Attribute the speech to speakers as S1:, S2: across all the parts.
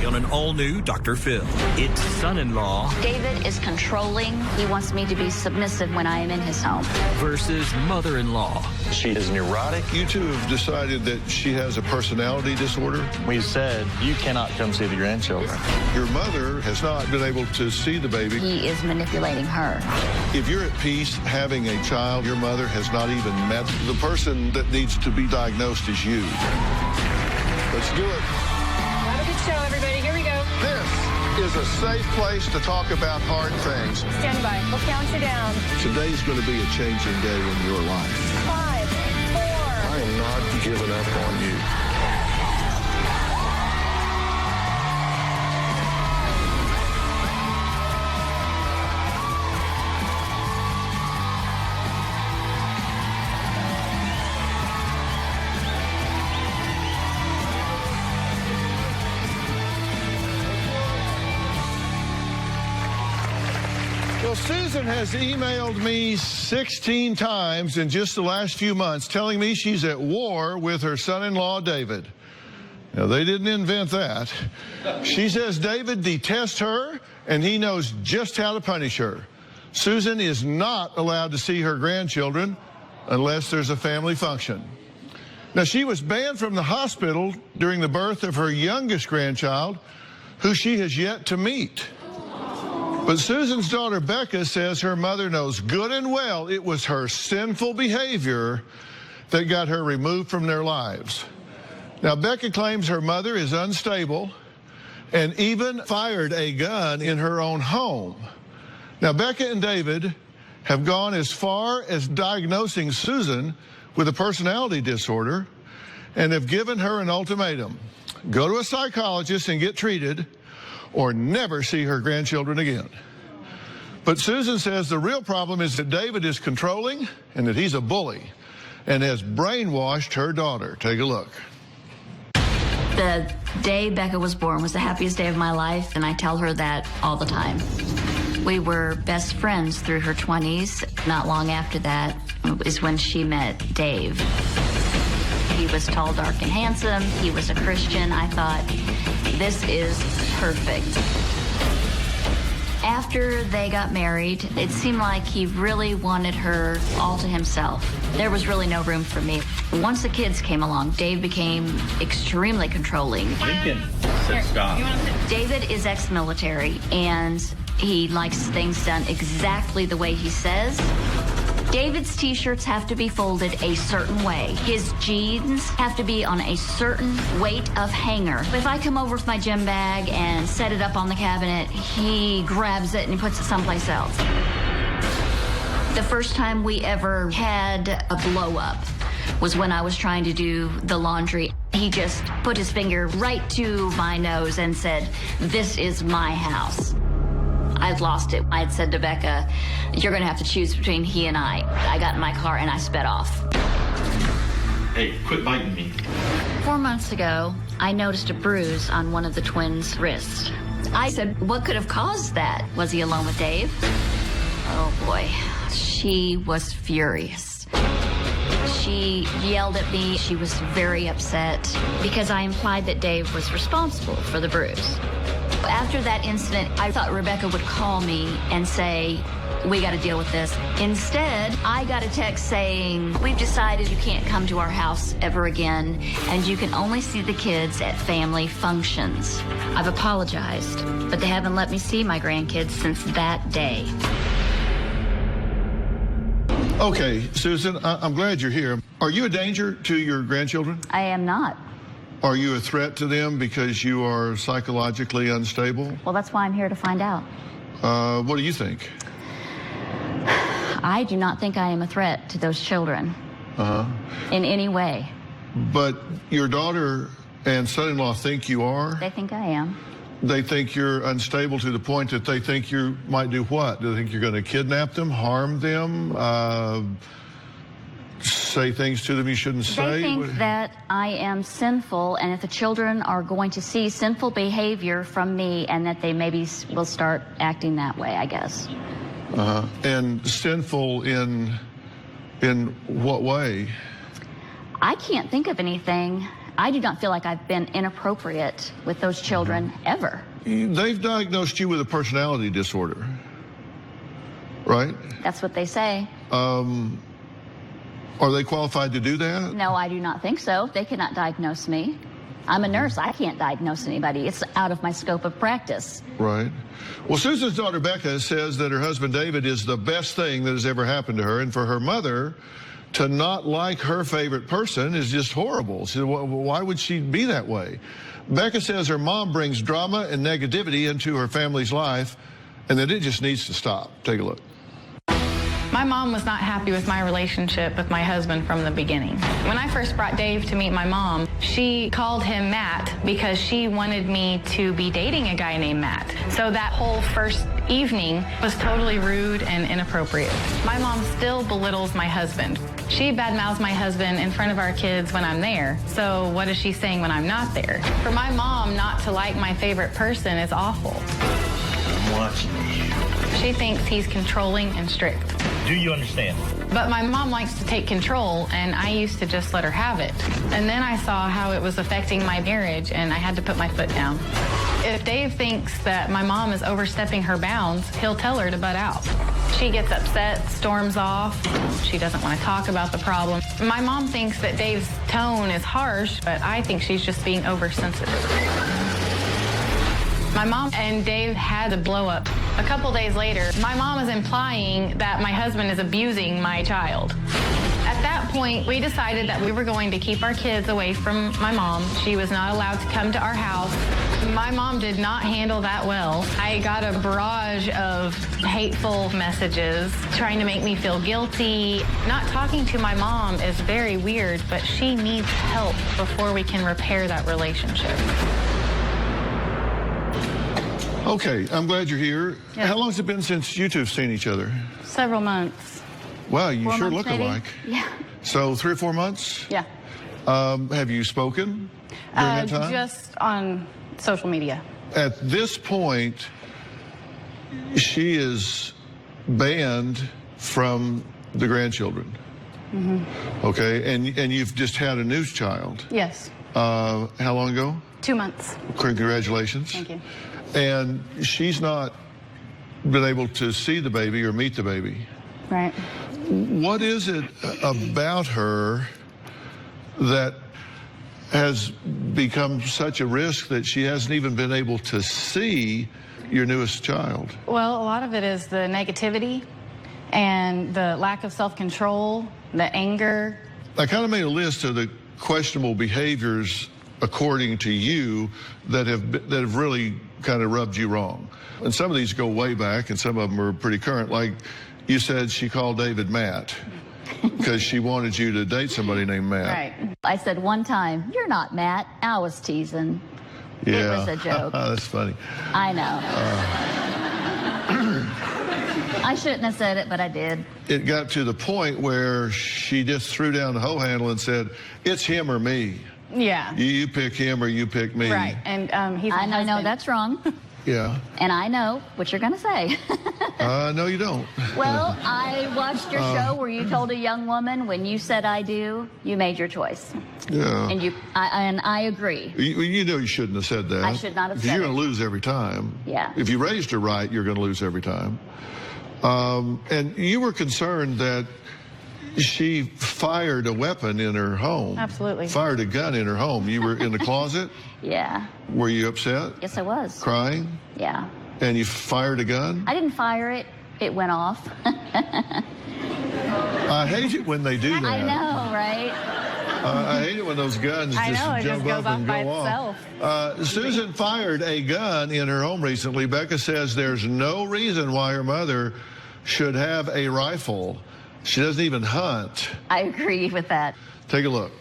S1: Monday on an all-new Dr. Phil. It's son-in-law
S2: David is controlling. He wants me to be submissive when I am in his home.
S1: versus mother-in-law.
S3: She is neurotic.
S4: You two have decided that she has a personality disorder.
S3: We said, you cannot come see the grandchildren.
S4: Your mother has not been able to see the baby.
S2: He is manipulating her.
S4: If you're at peace having a child, your mother has not even met. The person that needs to be diagnosed is you. Let's do it.
S5: Have a good show, everybody. Here we go.
S4: This is a safe place to talk about hard things.
S5: Stand by. We'll count you down.
S4: Today's going to be a changing day in your life.
S5: 5, 4.
S4: I am not giving up on you. Well, Susan has emailed me 16 times in just the last few months telling me she's at war with her son-in-law, David. Now, they didn't invent that. She says David detests her, and he knows just how to punish her. Susan is not allowed to see her grandchildren unless there's a family function. Now, she was banned from the hospital during the birth of her youngest grandchild, who she has yet to meet. But Susan's daughter, Becca, says her mother knows good and well it was her sinful behavior that got her removed from their lives. Now, Becca claims her mother is unstable and even fired a gun in her own home. Now, Becca and David have gone as far as diagnosing Susan with a personality disorder and have given her an ultimatum: go to a psychologist and get treated, or never see her grandchildren again. But Susan says the real problem is that David is controlling and that he's a bully and has brainwashed her daughter. Take a look.
S2: The day Becca was born was the happiest day of my life, and I tell her that all the time. We were best friends through her 20s. Not long after that is when she met Dave. He was tall, dark, and handsome. He was a Christian. I thought, this is perfect. After they got married, it seemed like he really wanted her all to himself. There was really no room for me. Once the kids came along, Dave became extremely controlling.
S6: Lincoln said stop.
S2: David is ex-military, and he likes things done exactly the way he says. David's t-shirts have to be folded a certain way. His jeans have to be on a certain weight of hanger. If I come over with my gym bag and set it up on the cabinet, he grabs it and he puts it someplace else. The first time we ever had a blow up was when I was trying to do the laundry. He just put his finger right to my nose and said, "This is my house." I'd lost it. I'd said to Becca, "You're going to have to choose between he and I." I got in my car and I sped off.
S6: Hey, quit biting me.
S2: 4 months ago, I noticed a bruise on one of the twins' wrists. I said, what could have caused that? Was he alone with Dave? Oh boy, she was furious. She yelled at me. She was very upset because I implied that Dave was responsible for the bruise. After that incident, I thought Rebecca would call me and say, we got to deal with this. Instead, I got a text saying, we've decided you can't come to our house ever again, and you can only see the kids at family functions. I've apologized, but they haven't let me see my grandkids since that day.
S4: Okay, Susan, I'm glad you're here. Are you a danger to your grandchildren?
S2: I am not.
S4: Are you a threat to them because you are psychologically unstable?
S2: Well, that's why I'm here to find out.
S4: What do you think?
S2: I do not think I am a threat to those children in any way.
S4: But your daughter and son-in-law think you are?
S2: They think I am.
S4: They think you're unstable to the point that they think you might do what? Do they think you're going to kidnap them, harm them, say things to them you shouldn't say?
S2: They think that I am sinful, and if the children are going to see sinful behavior from me, and that they maybe will start acting that way, I guess.
S4: And sinful in what way?
S2: I can't think of anything. I do not feel like I've been inappropriate with those children ever.
S4: They've diagnosed you with a personality disorder, right?
S2: That's what they say.
S4: Are they qualified to do that?
S2: No, I do not think so. They cannot diagnose me. I'm a nurse. I can't diagnose anybody. It's out of my scope of practice.
S4: Right. Well, Susan's daughter, Becca, says that her husband, David, is the best thing that has ever happened to her. And for her mother to not like her favorite person is just horrible. She said, why would she be that way? Becca says her mom brings drama and negativity into her family's life, and that it just needs to stop. Take a look.
S7: My mom was not happy with my relationship with my husband from the beginning. When I first brought Dave to meet my mom, she called him Matt because she wanted me to be dating a guy named Matt. So that whole first evening was totally rude and inappropriate. My mom still belittles my husband. She badmouths my husband in front of our kids when I'm there. So what is she saying when I'm not there? For my mom not to like my favorite person is awful.
S6: I'm watching you.
S7: She thinks he's controlling and strict.
S6: Do you understand?
S7: But my mom likes to take control, and I used to just let her have it. And then I saw how it was affecting my marriage, and I had to put my foot down. If Dave thinks that my mom is overstepping her bounds, he'll tell her to butt out. She gets upset, storms off. She doesn't want to talk about the problem. My mom thinks that Dave's tone is harsh, but I think she's just being oversensitive. My mom and Dave had a blow up. A couple days later, my mom is implying that my husband is abusing my child. At that point, we decided that we were going to keep our kids away from my mom. She was not allowed to come to our house. My mom did not handle that well. I got a barrage of hateful messages trying to make me feel guilty. Not talking to my mom is very weird, but she needs help before we can repair that relationship.
S4: Okay, I'm glad you're here.
S7: Yeah.
S4: How long has it been since you two have seen each other?
S7: Several months.
S4: Wow, you
S2: 4
S4: sure
S2: months,
S4: look
S2: maybe?
S4: alike.
S2: Yeah.
S4: So 3 or 4 months?
S7: Yeah.
S4: Have you spoken during that time?
S7: Just on social media.
S4: At this point, she is banned from the grandchildren. Mm-hmm. Okay, and you've just had a new child.
S7: Yes.
S4: How long ago?
S7: 2 months.
S4: Congratulations.
S7: Thank you.
S4: And she's not been able to see the baby or meet the baby.
S7: Right.
S4: What is it about her that has become such a risk that she hasn't even been able to see your newest child?
S7: Well, a lot of it is the negativity and the lack of self-control, the anger.
S4: I kind of made a list of the questionable behaviors, according to you, that have really kind of rubbed you wrong. And some of these go way back, and some of them are pretty current. Like you said, she called David Matt because she wanted you to date somebody named Matt.
S7: Right.
S2: I said one time, "You're not Matt." I was teasing.
S4: Yeah.
S2: It was a joke.
S4: That's funny.
S2: I know. I shouldn't have said it, but I did.
S4: It got to the point where she just threw down the hoe handle and said, "It's him or me.
S7: Yeah.
S4: You pick him or you pick me."
S7: Right. And he's my
S2: I know
S7: husband.
S2: that's wrong,
S4: Yeah.
S2: and I know what you're going to say.
S4: No, you don't.
S2: Well, I watched your show where you told a young woman when you said "I do," you made your choice,
S4: Yeah.
S2: and I agree.
S4: You know you shouldn't have said that.
S2: I should not have
S4: Because
S2: said
S4: you're
S2: it.
S4: going to lose every time.
S2: Yeah.
S4: If you raised her right, you're going to lose every time. And you were concerned that she fired a weapon in her home.
S7: Absolutely.
S4: Fired a gun in her home. You were in the closet.
S2: Yeah.
S4: Were you upset?
S2: Yes, I was.
S4: Crying?
S2: Yeah.
S4: And you fired a gun?
S2: I didn't fire it. It went off.
S4: I hate it when they do that.
S2: I know, right?
S4: I hate it when those guns
S7: I
S4: just
S7: know, it
S4: jump
S7: just
S4: up
S7: goes
S4: and
S7: off by
S4: go off.
S7: itself.
S4: Susan fired a gun in her home recently. Becca says there's no reason why her mother should have a rifle. She doesn't even hunt.
S2: I agree with that.
S4: Take a look.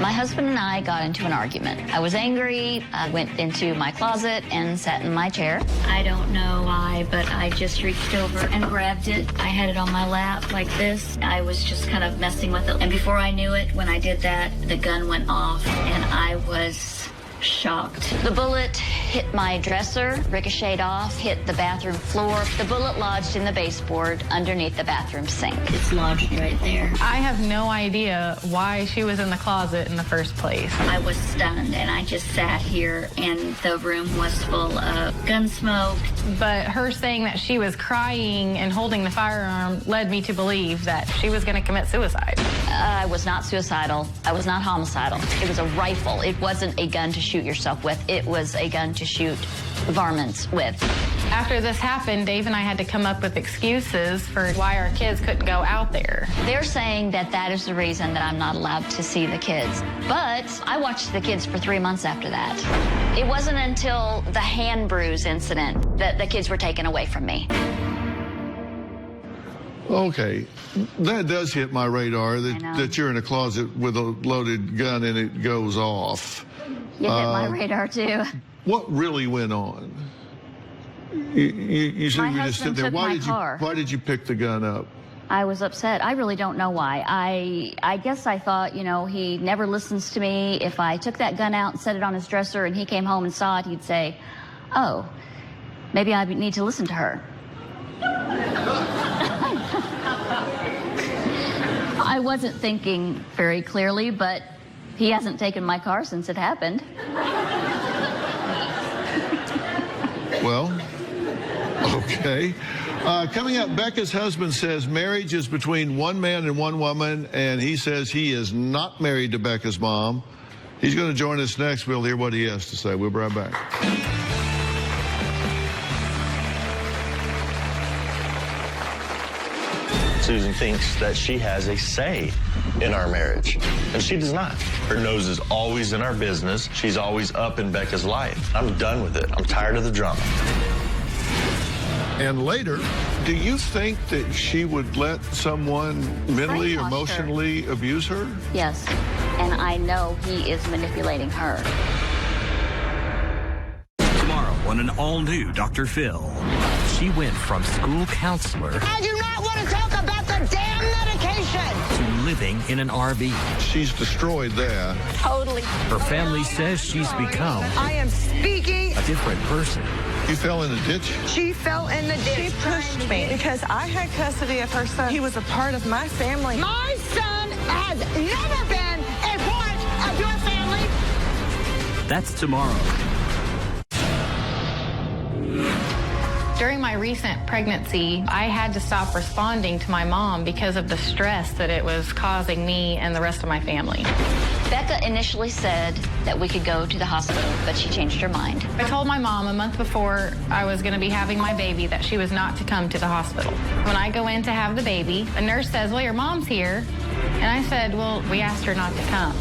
S2: My husband and I got into an argument. I was angry. I went into my closet and sat in my chair. I don't know why, but I just reached over and grabbed it. I had it on my lap like this. I was just kind of messing with it. And before I knew it, when I did that, the gun went off and I was shocked. The bullet hit my dresser, ricocheted off, hit the bathroom floor. The bullet lodged in the baseboard underneath the bathroom sink. It's lodged right there.
S7: I have no idea why she was in the closet in the first place.
S2: I was stunned, and I just sat here, and the room was full of gun smoke.
S7: But her saying that she was crying and holding the firearm led me to believe that she was going to commit suicide.
S2: I was not suicidal. I was not homicidal. It was a rifle. It wasn't a gun to shoot yourself with. It was a gun to shoot varmints with.
S7: After this happened, Dave and I had to come up with excuses for why our kids couldn't go out there.
S2: They're saying that that is the reason that I'm not allowed to see the kids. But I watched the kids for 3 months after that. It wasn't until the hand bruise incident that the kids were taken away from me.
S4: Okay, that does hit my radar, that you're in a closet with a loaded gun and it goes off.
S2: You hit my radar, too.
S4: What really went on? You said
S2: My
S4: you were just sitting
S2: husband
S4: there.
S2: took my car.
S4: Why did you pick the gun up?
S2: I was upset. I really don't know why. I guess I thought, you know, he never listens to me. If I took that gun out and set it on his dresser and he came home and saw it, he'd say, oh, maybe I need to listen to her. I wasn't thinking very clearly, but he hasn't taken my car since it happened.
S4: Well, okay. Coming up, Becca's husband says marriage is between one man and one woman, and he says he is not married to Becca's mom. He's going to join us next. We'll hear what he has to say. We'll be right back.
S3: Susan thinks that she has a say in our marriage, and she does not. Her nose is always in our business. She's always up in Becca's life. I'm done with it. I'm tired of the drama.
S4: And later, do you think that she would let someone mentally,
S2: Brainwashed
S4: emotionally abuse her?
S2: Yes, and I know he is manipulating her.
S1: Tomorrow on an all-new Dr. Phil. She went from school counselor
S8: I do not want to talk about the damn medication.
S1: to living in an RV.
S4: She's destroyed that.
S8: Totally.
S1: Her family says she's become
S8: I am speaking.
S1: a different person.
S4: You fell in the ditch?
S8: She fell in the ditch.
S9: She pushed me because I had custody of her son. He was a part of my family.
S8: My son has never been a part of your family.
S1: That's tomorrow.
S7: During my recent pregnancy, I had to stop responding to my mom because of the stress that it was causing me and the rest of my family.
S2: Becca initially said that we could go to the hospital, but she changed her mind.
S7: I told my mom a month before I was going to be having my baby that she was not to come to the hospital. When I go in to have the baby, a nurse says, well, your mom's here. And I said, well, we asked her not to come.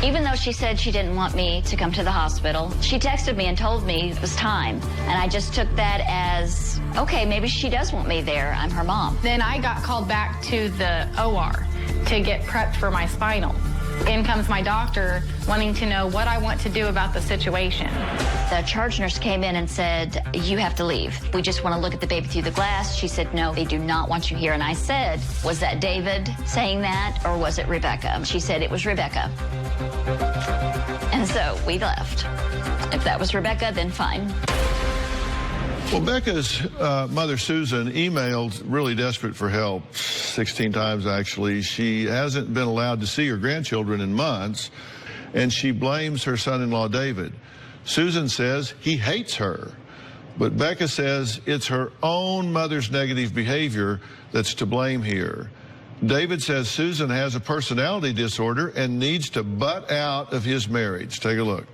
S2: Even though she said she didn't want me to come to the hospital, she texted me and told me it was time. And I just took that as, okay, maybe she does want me there. I'm her mom.
S7: Then I got called back to the OR to get prepped for my spinal. In comes my doctor wanting to know what I want to do about the situation.
S2: The charge nurse came in and said, you have to leave. We just want to look at the baby through the glass. She said, no, they do not want you here. And I said, was that David saying that or was it Rebecca? She said it was Rebecca. And so we left. If that was Rebecca, then fine.
S4: Well, Becca's mother, Susan, emailed really desperate for help 16 times, actually. She hasn't been allowed to see her grandchildren in months, and she blames her son-in-law, David. Susan says he hates her, but Becca says it's her own mother's negative behavior that's to blame here. David says Susan has a personality disorder and needs to butt out of his marriage. Take a look.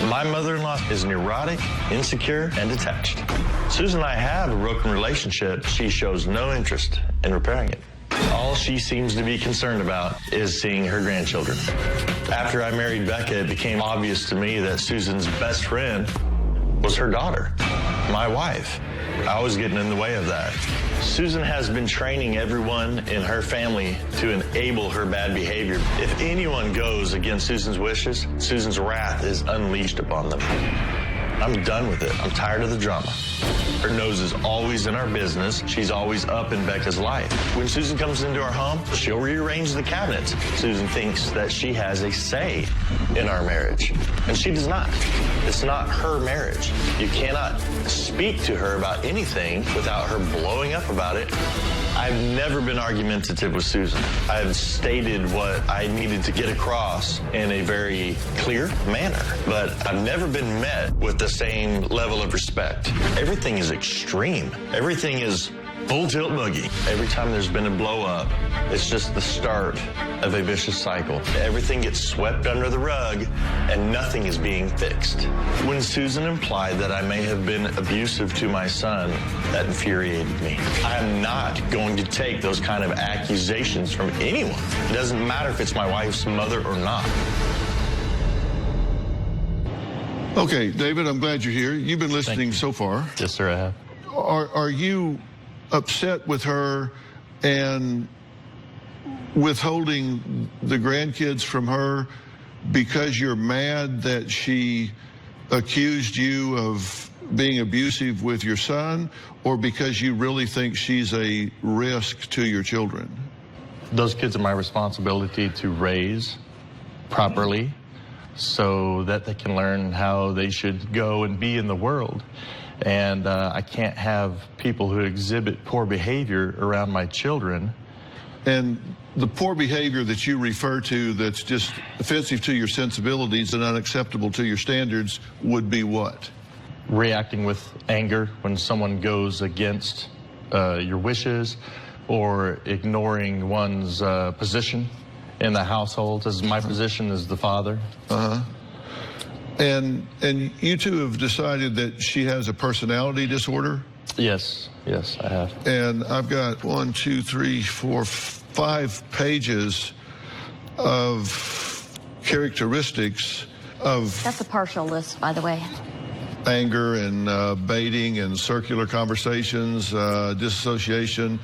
S3: My mother-in-law is neurotic, insecure, and detached. Susan and I have a broken relationship. She shows no interest in repairing it. All she seems to be concerned about is seeing her grandchildren. After I married Becca, it became obvious to me that Susan's best friend was her daughter, my wife. I was getting in the way of that. Susan has been training everyone in her family to enable her bad behavior. If anyone goes against Susan's wishes, Susan's wrath is unleashed upon them. I'm done with it. I'm tired of the drama. Her nose is always in our business. She's always up in Becca's life. When Susan comes into our home, she'll rearrange the cabinets. Susan thinks that she has a say in our marriage, and she does not. It's not her marriage. You cannot speak to her about anything without her blowing up about it. I've never been argumentative with Susan. I've stated what I needed to get across in a very clear manner, but I've never been met with the same level of respect. Everything is extreme. Everything is full tilt boogie. Every time there's been a blow up, it's just the start of a vicious cycle. Everything gets swept under the rug and nothing is being fixed. When Susan implied that I may have been abusive to my son, that infuriated me. I'm not going to take those kind of accusations from anyone. It doesn't matter if it's my wife's mother or not.
S4: Okay, David, I'm glad you're here. You've been listening so far.
S3: Yes, sir, I have.
S4: Are you upset with her and withholding the grandkids from her because you're mad that she accused you of being abusive with your son, or because you really think she's a risk to your children?
S3: Those kids are my responsibility to raise properly so that they can learn how they should go and be in the world. And I can't have people who exhibit poor behavior around my children.
S4: And the poor behavior that you refer to that's just offensive to your sensibilities and unacceptable to your standards would be what?
S3: Reacting with anger when someone goes against your wishes, or ignoring one's position in the household, as my position as the father.
S4: Uh-huh. And you two have decided that she has a personality disorder?
S3: Yes, I have.
S4: And I've got 5 pages of characteristics of
S2: That's a partial list, by the way.
S4: anger and baiting and circular conversations, disassociation,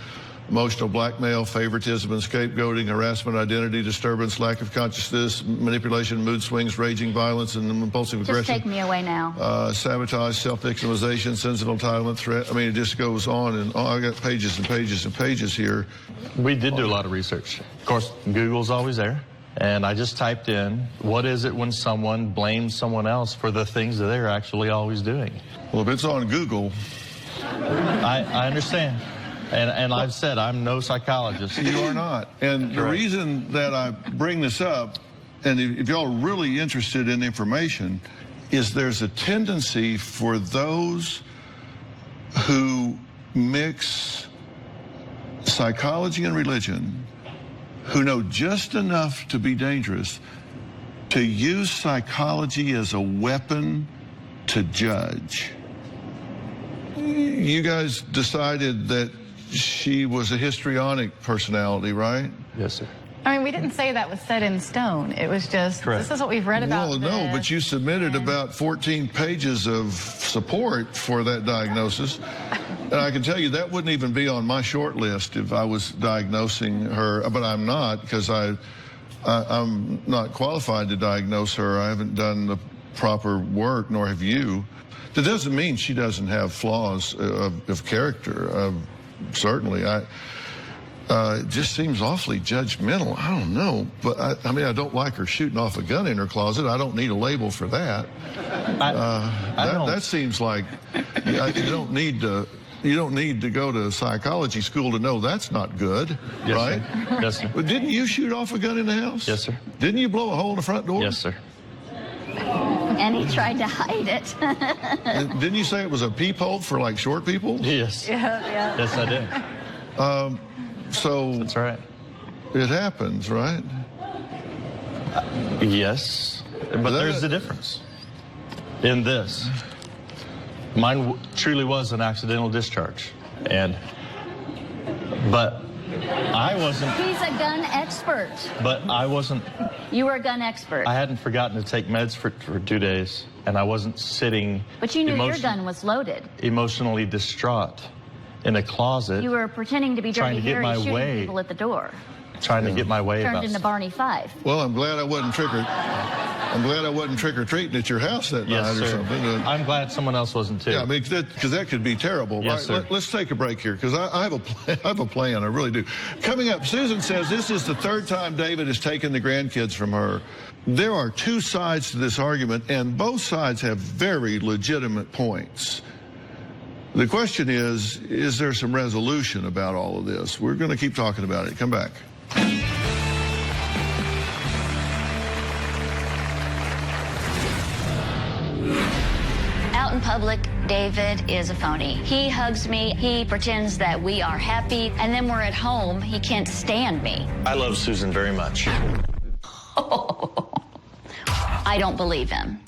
S4: emotional blackmail, favoritism and scapegoating, harassment, identity disturbance, lack of consciousness, manipulation, mood swings, raging violence, and impulsive
S2: Just
S4: aggression.
S2: take me away now.
S4: Sabotage, self-victimization, sensitive entitlement, threat. I mean, it just goes on and on. I got pages and pages and pages here.
S3: We did do a lot of research. Of course, Google's always there. And I just typed in, what is it when someone blames someone else for the things that they're actually always doing?
S4: Well, if it's on Google.
S3: I understand. And I've said I'm no psychologist.
S4: You are not. And the reason that I bring this up, and if y'all are really interested in information, is there's a tendency for those who mix psychology and religion, who know just enough to be dangerous, to use psychology as a weapon to judge. You guys decided that she was a histrionic personality, right?
S3: Yes, sir.
S7: I mean, we didn't say that was set in stone. It was just,
S3: Correct.
S7: This is what we've read about.
S4: Well, no, but you submitted about 14 pages of support for that diagnosis. And I can tell you that wouldn't even be on my short list if I was diagnosing her, but I'm not, because I'm not qualified to diagnose her. I haven't done the proper work, nor have you. That doesn't mean she doesn't have flaws of character. Certainly, it just seems awfully judgmental. I don't know, but I mean, I don't like her shooting off a gun in her closet. I don't need a label for that. That seems like you don't need to. You don't need to go to psychology school to know that's not good,
S3: Yes,
S4: right?
S3: Sir. Yes, sir.
S4: But didn't you shoot off a gun in the house?
S3: Yes, sir.
S4: Didn't you blow a hole in the front door?
S3: Yes, sir.
S2: And he tried to hide it.
S4: And didn't you say it was a peephole for like short people?
S3: Yes.
S7: Yeah.
S3: Yes, I did.
S4: So
S3: That's right.
S4: it happens, right?
S3: Yes, but there's a difference in this. Mine truly was an accidental discharge, but I wasn't.
S2: He's a gun expert.
S3: But I wasn't.
S2: You were a gun expert.
S3: I hadn't forgotten to take meds for 2 days, and I wasn't sitting.
S2: But you knew your gun was loaded.
S3: Emotionally distraught in a closet.
S2: You were pretending to be
S3: Trying
S2: Dirty
S3: to get
S2: Harry
S3: my
S2: shooting
S3: way.
S2: people at the door.
S3: Trying to get my way
S2: Turned
S3: about
S2: into Barney Five.
S4: Well, I'm glad I wasn't triggered. I'm glad I wasn't trick-or-treating at your house that night or something.
S3: I'm glad someone else wasn't too.
S4: Yeah, I mean, because that could be terrible.
S3: Yes,
S4: right?
S3: sir.
S4: Let's take a break here, because I have a plan. I really do. Coming up, Susan says this is the third time David has taken the grandkids from her. There are two sides to this argument, and both sides have very legitimate points. The question is there some resolution about all of this? We're going to keep talking about it. Come back.
S2: Out in public, David is a phony. He hugs me, he pretends that we are happy, and then we're at home, he can't stand me.
S3: I love Susan very much.
S2: I don't believe him.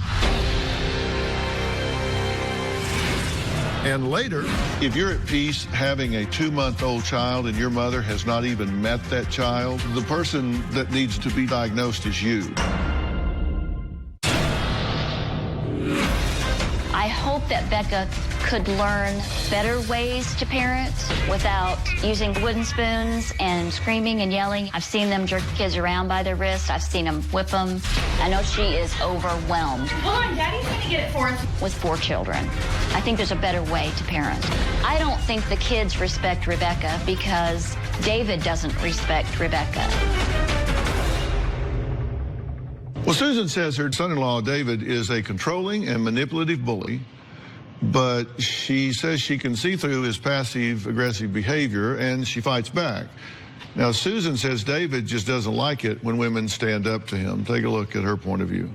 S4: And later, if you're at peace having a 2-month-old child and your mother has not even met that child, the person that needs to be diagnosed is you.
S2: I hope that Becca could learn better ways to parent without using wooden spoons and screaming and yelling. I've seen them jerk kids around by their wrists. I've seen them whip them. I know she is overwhelmed.
S5: Hold on, Daddy's going to get it for us.
S2: With 4 children. I think there's a better way to parent. I don't think the kids respect Rebecca because David doesn't respect Rebecca.
S4: Well, Susan says her son-in-law, David, is a controlling and manipulative bully, but she says she can see through his passive-aggressive behavior, and she fights back. Now, Susan says David just doesn't like it when women stand up to him. Take a look at her point of view.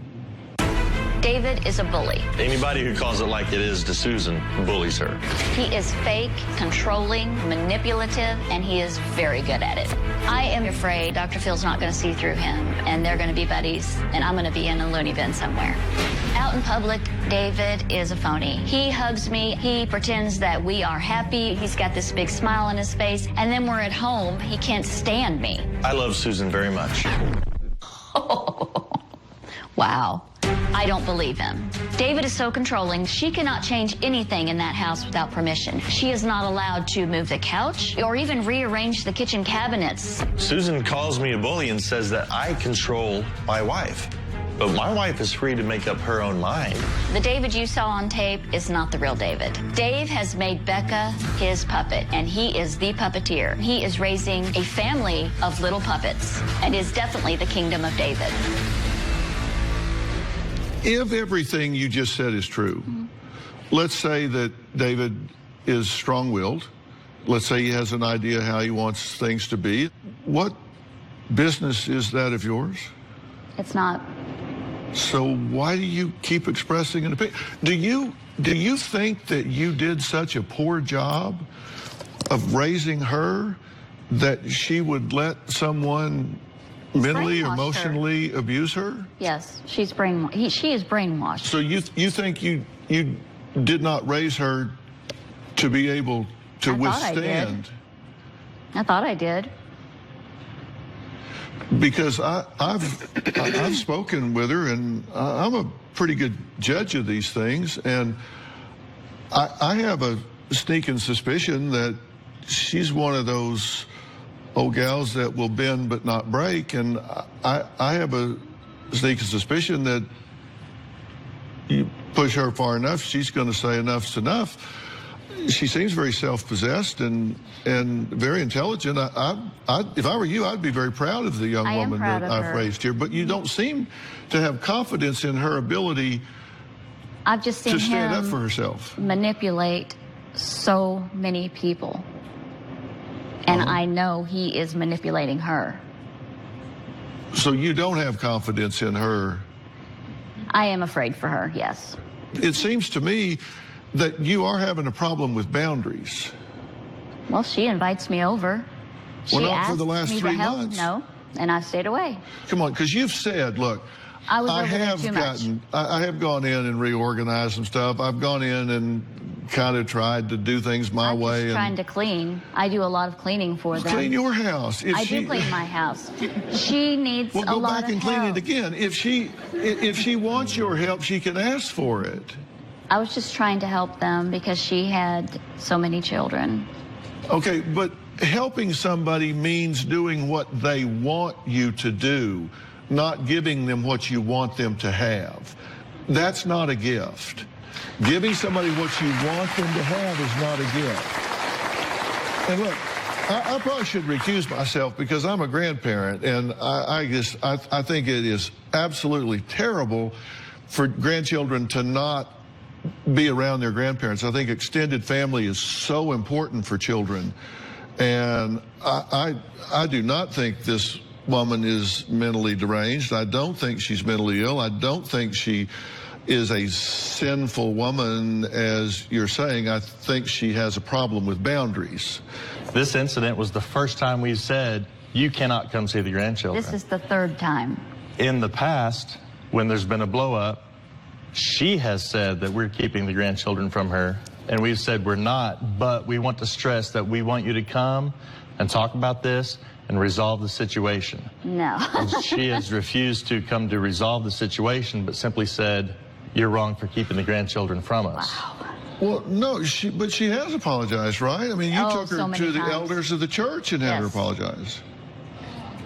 S2: David is a bully.
S3: Anybody who calls it like it is to Susan bullies her.
S2: He is fake, controlling, manipulative, and he is very good at it. I am afraid Dr. Phil's not going to see through him, and they're going to be buddies, and I'm going to be in a loony bin somewhere. Out in public, David is a phony. He hugs me, he pretends that we are happy, he's got this big smile on his face, and then we're at home, he can't stand me.
S3: I love Susan very much.
S2: Wow. I don't believe him. David is so controlling, she cannot change anything in that house without permission. She is not allowed to move the couch or even rearrange the kitchen cabinets.
S3: Susan calls me a bully and says that I control my wife. But my wife is free to make up her own mind.
S2: The David you saw on tape is not the real David. Dave has made Becca his puppet, and he is the puppeteer. He is raising a family of little puppets and is definitely the kingdom of David.
S4: If everything you just said is true, let's say that David is strong-willed. Let's say he has an idea how he wants things to be. What business is that of yours?
S2: It's not.
S4: So why do you keep expressing an opinion? Do you think that you did such a poor job of raising her that she would let someone mentally, emotionally abuse her?
S2: Yes, she's brainwashed. She is brainwashed.
S4: So you think you did not raise her to be able to withstand?
S2: I thought I did.
S4: Because I've spoken with her, and I'm a pretty good judge of these things, and I have a sneaking suspicion that she's one of those old gals that will bend but not break, and I have a sneaking suspicion that you push her far enough, she's going to say enough's enough. She seems very self-possessed and very intelligent. If I were you, I'd be very proud of the young woman that I've raised here. But you don't seem to have confidence in her ability
S2: I've just seen
S4: to stand
S2: him
S4: up for herself.
S2: Manipulate so many people. And I know he is manipulating her.
S4: So you don't have confidence in her?
S2: I am afraid for her, yes.
S4: It seems to me that you are having a problem with boundaries.
S2: Well, she invites me over.
S4: Well,
S2: She
S4: not for the last
S2: asks me
S4: 3
S2: to help.
S4: months.
S2: No, and I've stayed away.
S4: Come on, because you've said, look,
S2: I was over there too much.
S4: I have gone in and reorganized some stuff. I've gone in and kind of tried to do things my way.
S2: I'm just trying to clean. I do a lot of cleaning for them.
S4: Clean your house.
S2: I do clean my house. She needs a lot of help.
S4: Well, go back and clean it again. If she wants your help, she can ask for it.
S2: I was just trying to help them because she had so many children.
S4: Okay, but helping somebody means doing what they want you to do, not giving them what you want them to have. That's not a gift. Giving somebody what you want them to have is not a gift. And look, I probably should recuse myself because I'm a grandparent, and I think it is absolutely terrible for grandchildren to not be around their grandparents. I think extended family is so important for children, and I do not think this woman is mentally deranged. I don't think she's mentally ill. I don't think she is a sinful woman, as you're saying. I think she has a problem with boundaries.
S3: This incident was the first time we said, you cannot come see the grandchildren.
S2: This is the third time.
S3: In the past, when there's been a blow up, she has said that we're keeping the grandchildren from her, and we've said we're not, but we want to stress that we want you to come and talk about this and resolve the situation.
S2: No.
S3: And she has refused to come to resolve the situation, but simply said, you're wrong for keeping the grandchildren from us.
S2: Wow.
S4: Well, no, but she has apologized, right? I mean, you took her
S2: so many
S4: to the
S2: times.
S4: elders of the church and had her
S2: Yes.
S4: apologize.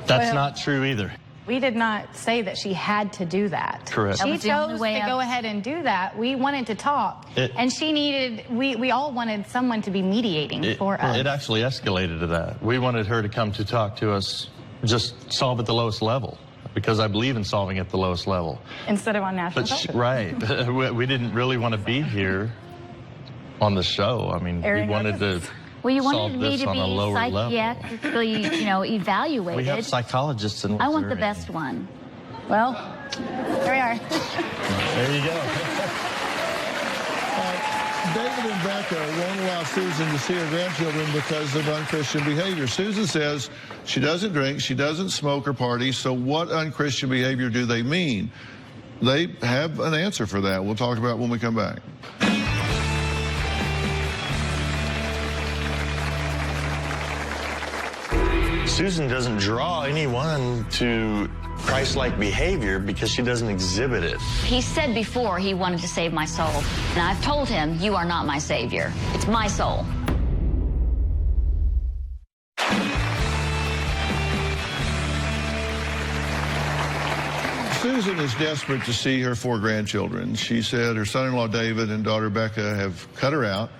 S3: That's not true either.
S7: We did not say that she had to do that.
S3: Correct.
S2: That
S7: She
S2: was the only
S7: chose
S2: way
S7: to
S2: I
S7: go
S2: was-
S7: ahead and do that. We wanted to talk,
S3: It-
S7: and she needed, we all wanted someone to be mediating for us.
S3: It actually escalated to that. We wanted her to come to talk to us, just solve at the lowest level, because I believe in solving at the lowest level.
S7: Instead of on national
S3: But
S7: television.
S3: right, we didn't really want to be here on the show. I mean,
S7: Airing
S3: we
S7: our
S3: wanted to
S7: business.
S2: Well, you
S3: solve
S2: wanted me
S3: this
S2: to
S3: on a
S2: be
S3: lower level.
S2: psychiatrically, evaluated.
S3: We have psychologists in
S2: I want the
S3: Missouri.
S2: best one.
S7: Well, here we are.
S3: There you go.
S4: David and Becca won't allow Susan to see her grandchildren because of unchristian behavior. Susan says she doesn't drink, she doesn't smoke or party, so what unchristian behavior do they mean? They have an answer for that. We'll talk about it when we come back.
S3: Susan doesn't draw anyone to Christ-like behavior because she doesn't exhibit it.
S2: He said before he wanted to save my soul. And I've told him, you are not my savior. It's my soul.
S4: Susan is desperate to see her 4 grandchildren. She said her son-in-law David and daughter Becca have cut her out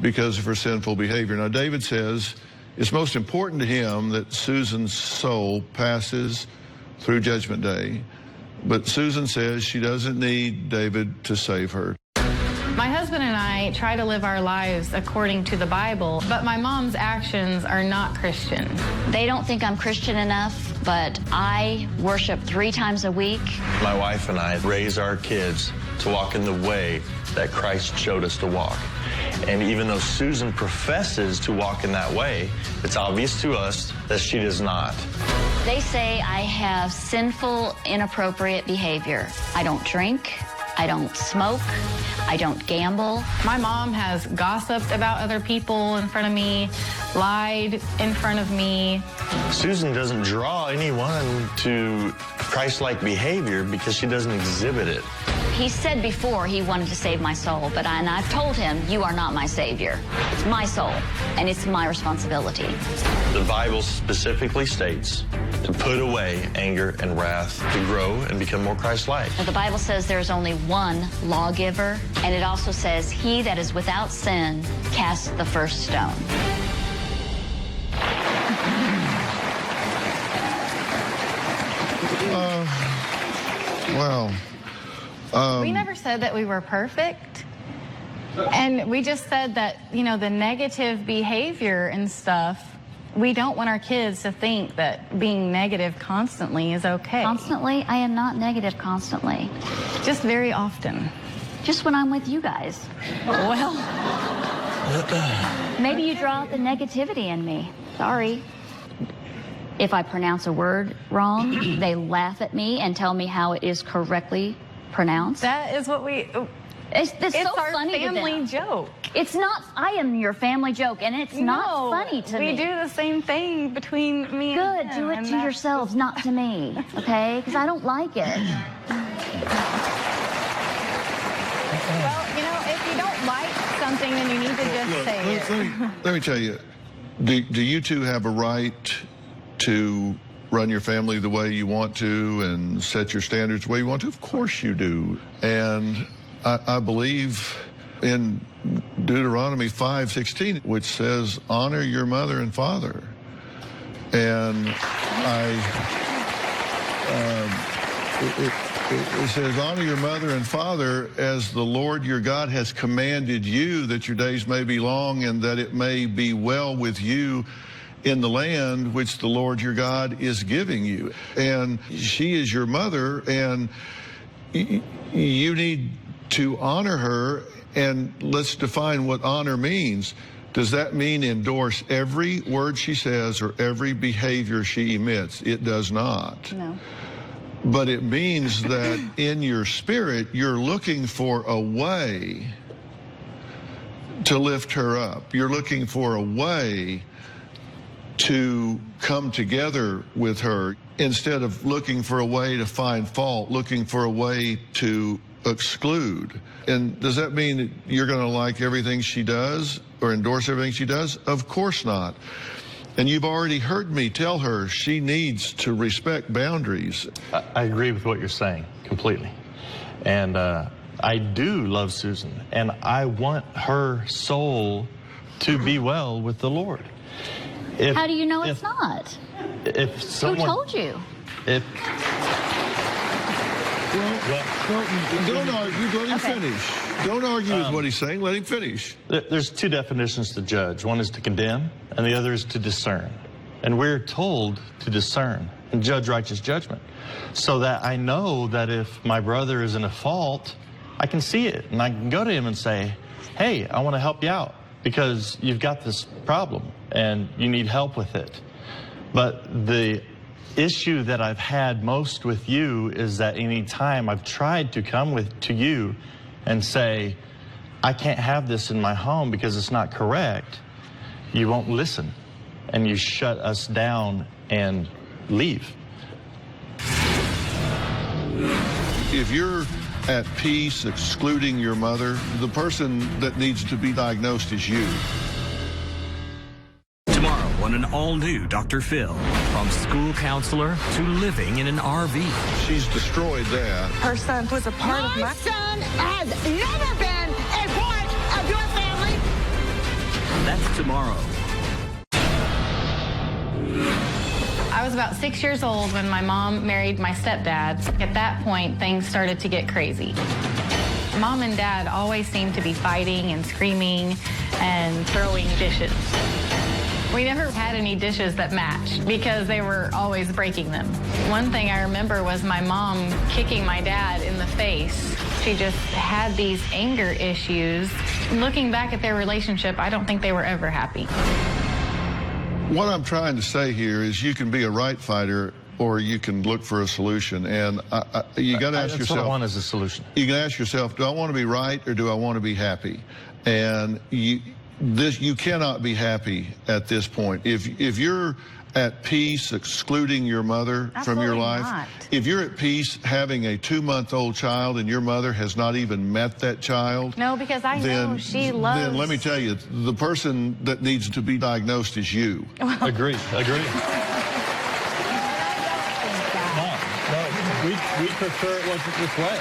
S4: because of her sinful behavior. Now, David says it's most important to him that Susan's soul passes through Judgment Day. But Susan says she doesn't need David to save her.
S7: My husband and I try to live our lives according to the Bible, but my mom's actions are not Christian.
S2: They don't think I'm Christian enough, but I worship 3 times a week.
S3: My wife and I raise our kids to walk in the way that Christ showed us to walk. And even though Susan professes to walk in that way, it's obvious to us that she does not.
S2: They say I have sinful, inappropriate behavior. I don't drink. I don't smoke. I don't gamble.
S7: My mom has gossiped about other people in front of me, lied in front of me.
S3: Susan doesn't draw anyone to Christ-like behavior because she doesn't exhibit it.
S2: He said before he wanted to save my soul, but I've told him, you are not my savior. It's my soul, and it's my responsibility.
S3: The Bible specifically states to put away anger and wrath, to grow and become more Christ-like.
S2: Now, the Bible says there's only one lawgiver, and it also says, he that is without sin cast the first stone.
S4: Wow.
S7: We never said that we were perfect. And we just said that, the negative behavior and stuff, we don't want our kids to think that being negative constantly is okay.
S2: Constantly? I am not negative constantly.
S7: Just very often.
S2: Just when I'm with you guys.
S7: Well,
S2: Maybe you draw out the negativity in me. Sorry. If I pronounce a word wrong, they laugh at me and tell me how it is correctly pronounced.
S7: that is what we...
S2: It's so
S7: our
S2: funny to
S7: family
S2: them.
S7: joke.
S2: It's not, I am your family joke, and it's not
S7: No,
S2: funny to me.
S7: We do the same thing between me
S2: Good,
S7: and him.
S2: do it
S7: and
S2: to
S7: that's-
S2: yourselves, not to me, okay? Because I don't like it.
S7: Well, if you don't like something, then you need to just
S4: Look,
S7: say it.
S4: let me tell you, do you two have a right to run your family the way you want to and set your standards the way you want to? Of course you do. And I believe in Deuteronomy 5:16, which says, honor your mother and father. And it says, honor your mother and father as the Lord your God has commanded you, that your days may be long and that it may be well with you in the land which the Lord your God is giving you. And she is your mother, and you need to honor her. And let's define what honor means. Does that mean endorse every word she says or every behavior she emits? It does not.
S2: No.
S4: But it means that in your spirit, you're looking for a way to lift her up. You're looking for a way to come together with her instead of looking for a way to find fault, looking for a way to exclude. And does that mean that you're going to like everything she does or endorse everything she does? Of course not. And you've already heard me tell her she needs to respect boundaries.
S3: I agree with what you're saying completely. And I do love Susan, and I want her soul to be well with the Lord.
S2: How do you know it's not?
S3: If someone,
S2: Who told you?
S3: If
S4: Don't argue. Let him finish. Don't argue with what he's saying. Let him finish.
S3: There's two definitions to judge. One is to condemn, and the other is to discern. And we're told to discern and judge righteous judgment, so that I know that if my brother is in a fault, I can see it, and I can go to him and say, hey, I want to help you out because you've got this problem and you need help with it. But the issue that I've had most with you is that any time I've tried to come to you and say, I can't have this in my home because it's not correct, you won't listen and you shut us down and leave.
S4: If you're at peace excluding your mother, the person that needs to be diagnosed is you.
S1: Tomorrow on an all-new Dr. Phil, from school counselor to living in an RV.
S4: She's destroyed that.
S9: Her son was a part of
S8: My son has never been a part of your family.
S1: That's tomorrow.
S7: I was about 6 years old when my mom married my stepdad. At that point, things started to get crazy. Mom and Dad always seemed to be fighting and screaming and throwing dishes. We never had any dishes that matched because they were always breaking them. One thing I remember was my mom kicking my dad in the face. She just had these anger issues. Looking back at their relationship, I don't think they were ever happy.
S4: What I'm trying to say here is you can be a right fighter or you can look for a solution. And you got to ask yourself.
S3: What I want is a solution.
S4: You can ask yourself, do I want to be right or do I want to be happy? And you cannot be happy at this point. If you're at peace excluding your mother from your life, if you're at peace having a 2-month-old child and your mother has not even met that child,
S7: No, because I know she loves...
S4: Then let me tell you, the person that needs to be diagnosed is you.
S3: Agree. We prefer it wasn't this way.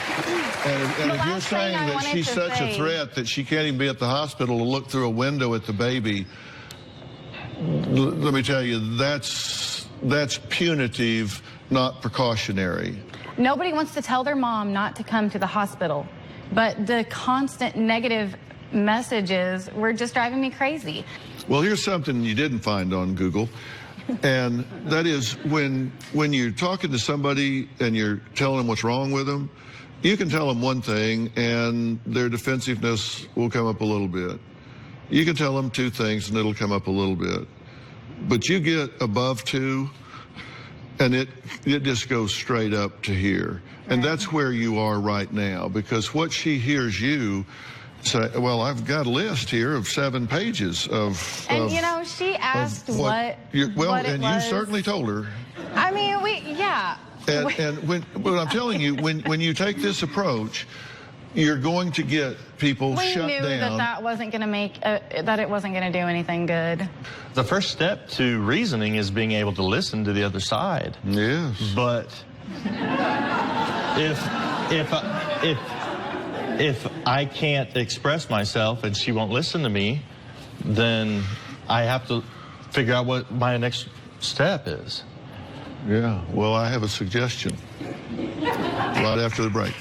S4: And if you're saying that she's such a threat that she can't even be at the hospital to look through a window at the baby, let me tell you, that's punitive, not precautionary.
S7: Nobody wants to tell their mom not to come to the hospital, but the constant negative messages were just driving me crazy.
S4: Well, here's something you didn't find on Google. And that is when you're talking to somebody and you're telling them what's wrong with them, you can tell them one thing and their defensiveness will come up a little bit. You can tell them 2 things and it'll come up a little bit. But you get above 2 and it just goes straight up to here. And that's where you are right now, because what she hears you say, well, I've got a list here of 7 pages of...
S7: And, you know, she asked what it
S4: and
S7: was.
S4: You certainly told her.
S7: I mean, yeah.
S4: And what I'm telling you, when you take this approach, you're going to get people
S7: We
S4: shut
S7: knew
S4: down.
S7: that wasn't going to make, that it wasn't going to do anything good.
S3: The first step to reasoning is being able to listen to the other side.
S4: Yes.
S3: But if I can't express myself and she won't listen to me, then I have to figure out what my next step is.
S4: Yeah. Well, I have a suggestion. Right after the break.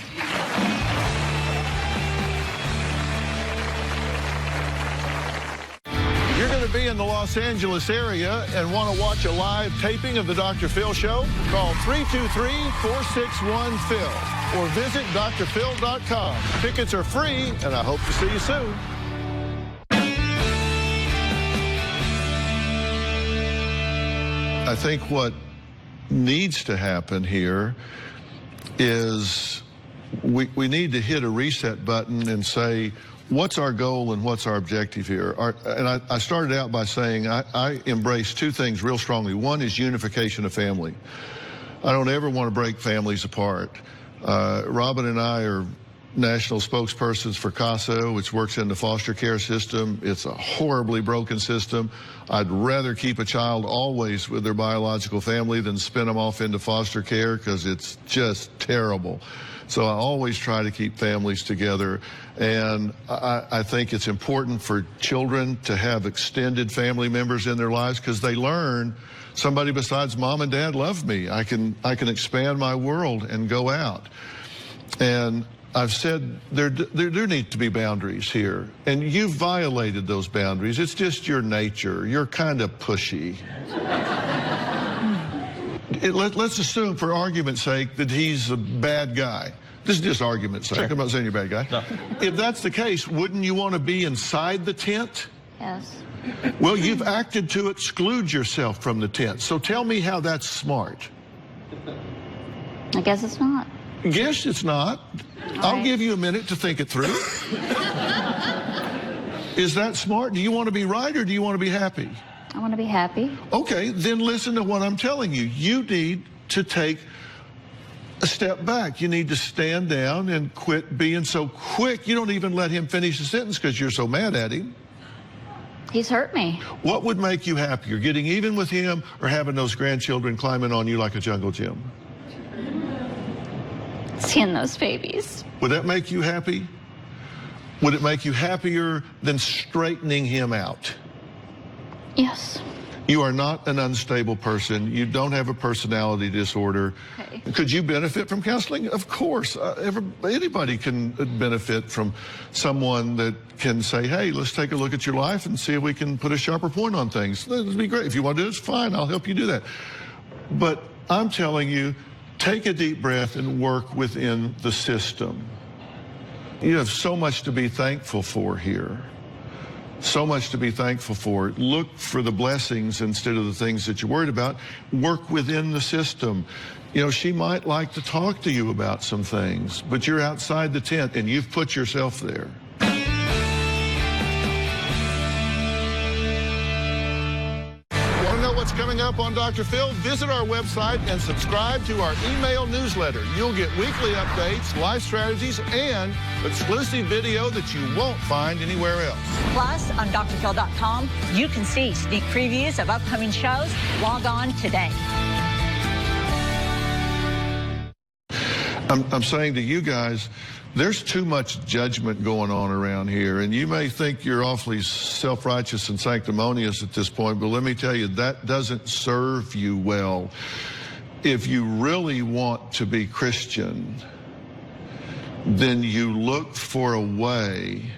S4: You're going to be in the Los Angeles area and want to watch a live taping of the Dr. Phil Show? Call 323-461-PHIL or visit drphil.com. Tickets are free, and I hope to see you soon. I think what needs to happen here is we need to hit a reset button and say, what's our goal and what's our objective here? And I started out by saying I embrace two things real strongly. One is unification of family. I don't ever want to break families apart. Robin and I are national spokespersons for CASA, which works in the foster care system. It's a horribly broken system. I'd rather keep a child always with their biological family than spin them off into foster care because it's just terrible. So I always try to keep families together. And I think it's important for children to have extended family members in their lives because they learn somebody besides mom and dad love me. I can expand my world and go out. And I've said there need to be boundaries here, and you've violated those boundaries. It's just your nature. You're kind of pushy. Let's assume, for argument's sake, that he's a bad guy. This is just argument's sake.
S3: Sure.
S4: I'm not saying you're a bad guy.
S3: No.
S4: If that's the case, wouldn't you want to be inside the tent?
S2: Yes.
S4: Well, you've acted to exclude yourself from the tent. So tell me how that's smart.
S2: I guess it's not.
S4: Yes, it's not. I'll give you a minute to think it through. Is that smart? Do you want to be right or do you want to be happy?
S2: I want to be happy.
S4: Okay, then listen to what I'm telling you. You need to take a step back. You need to stand down and quit being so quick. You don't even let him finish the sentence because you're so mad at him.
S2: He's hurt me.
S4: What would make you happier, getting even with him or having those grandchildren climbing on you like a jungle gym?
S2: Seeing those babies.
S4: Would that make you happy? Would it make you happier than straightening him out?
S2: Yes.
S4: You are not an unstable person. You don't have a personality disorder.
S2: Okay.
S4: Could you benefit from counseling? Of course. Anybody can benefit from someone that can say, hey, let's take a look at your life and see if we can put a sharper point on things. That'd be great. If you want to do it, it's fine. I'll help you do that. But I'm telling you, take a deep breath and work within the system. You have so much to be thankful for here. So much to be thankful for. Look for the blessings instead of the things that you're worried about. Work within the system. You know, she might like to talk to you about some things, but you're outside the tent and you've put yourself there. Want to know what's coming up on Dr. Phil? Visit our website and subscribe to our email newsletter. You'll get weekly updates, life strategies, and exclusive video that you won't find anywhere else.
S8: Plus, on drphil.com, you can see sneak previews of upcoming shows. Log on today.
S4: I'm saying to you guys, there's too much judgment going on around here, and you may think you're awfully self-righteous and sanctimonious at this point, but let me tell you, that doesn't serve you well. If you really want to be Christian, then you look for a way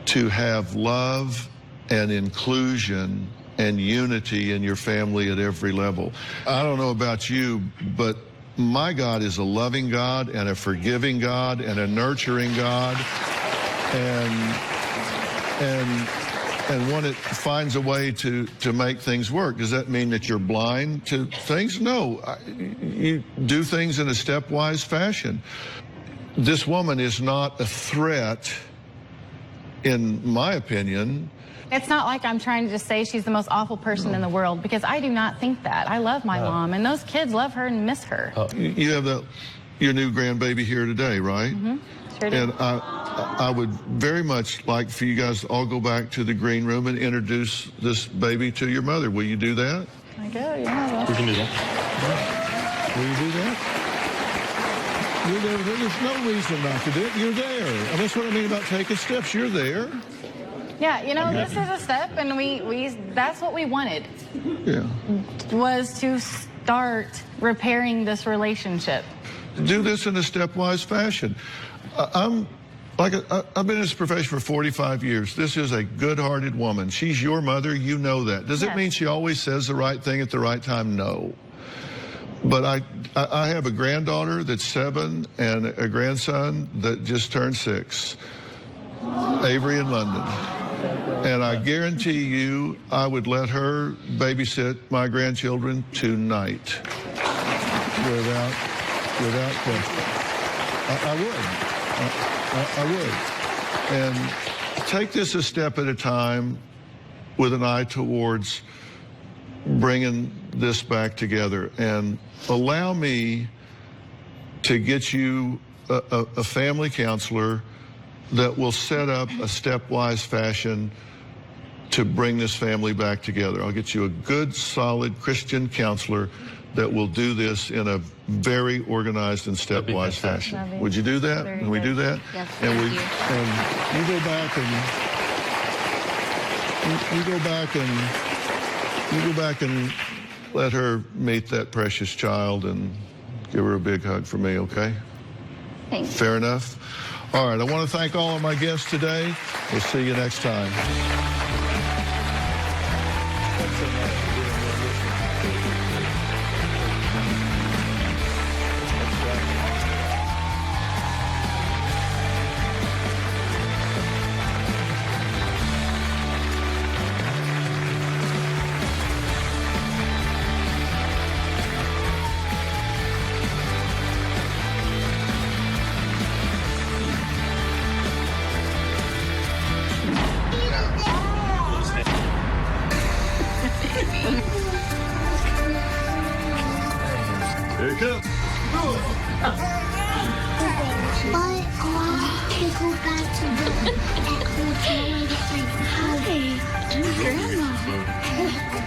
S4: to have love and inclusion and unity in your family at every level. I don't know about you, but my God is a loving God and a forgiving God and a nurturing God, and when it finds a way to make things work. Does that mean that you're blind to things? No, you do things in a stepwise fashion. This woman is not a threat, in my opinion.
S7: It's not like I'm trying to just say she's the most awful person in the world, because I do not think that. I love my mom, and those kids love her and miss her.
S4: You your new grandbaby here today, right?
S7: Sure do.
S4: And I would very much like for you guys to all go back to the green room and introduce this baby to your mother. Will you do that?
S7: I go, yeah.
S6: We can do that.
S4: Will you do that? You're there. There's no reason not to do it. You're there. And that's what I mean about taking steps. You're there.
S7: Yeah, you know, this is a step, and we that's what we wanted,
S4: Yeah.
S7: was to start repairing this relationship.
S4: Do this in a stepwise fashion. I've been in this profession for 45 years. This is a good-hearted woman. She's your mother. You know that. Does it
S7: Yes.
S4: mean she always says the right thing at the right time? No. But I have a granddaughter that's 7 and a grandson that just turned 6, Avery in London. And I guarantee you I would let her babysit my grandchildren tonight. Without question. I would. And take this a step at a time with an eye towards bringing this back together. And allow me to get you a family counselor that will set up a stepwise fashion to bring this family back together. I'll get you a good, solid Christian counselor that will do this in a very organized and stepwise fashion. Would you do that? Can we do that?
S2: Yes,
S4: And
S2: thank you.
S4: and you go back and let her meet that precious child and give her a big hug for me, okay?
S2: Thanks.
S4: Fair enough? All right, I want to thank all of my guests today. We'll see you next time. Here it comes.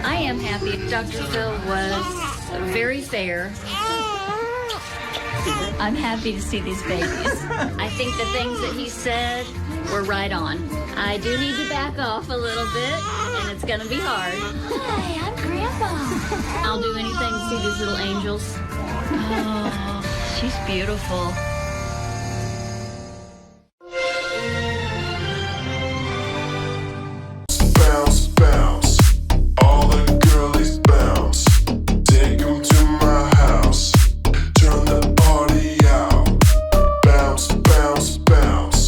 S2: I am happy. Dr. Phil was very fair. I'm happy to see these babies. I think the things that he said were right on. I do need to back off a little bit, and it's going to be hard. Hi, I'm Grandma. I'll do anything to see these little angels. Oh, she's beautiful.
S10: Bounce, bounce, all the girlies bounce. Take 'em to my house, turn the party out. Bounce, bounce, bounce,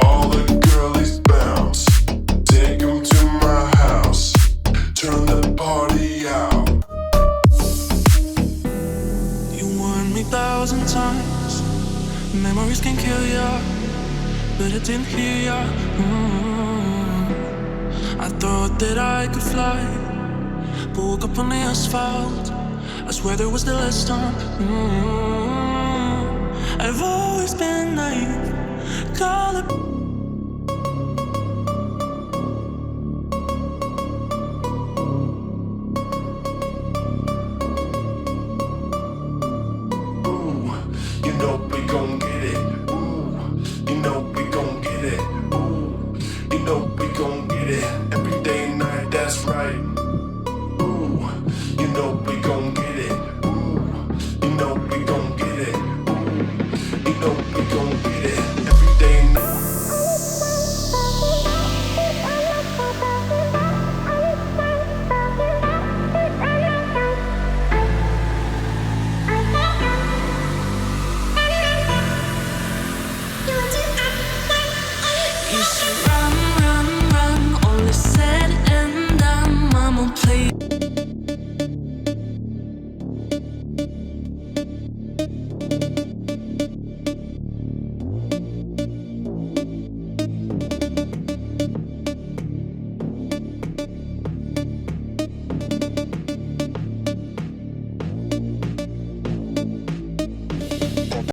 S10: all the girlies bounce. Take 'em to my house, turn the party out. You warned me 1,000 times, memories can kill ya, but I didn't hear ya. I thought that I could fly, but woke up on the asphalt. I swear there was the last time. I've always been naive, call it. Ooh, you know we gon' get it. Ooh, you know we gon' get it. Ooh, you know we gon' get it. Every day and night, that's right. Ooh, you know we gon' get it. Ooh, you know we gon' get it. Ooh, you know we gon' get it. Every day and night. You should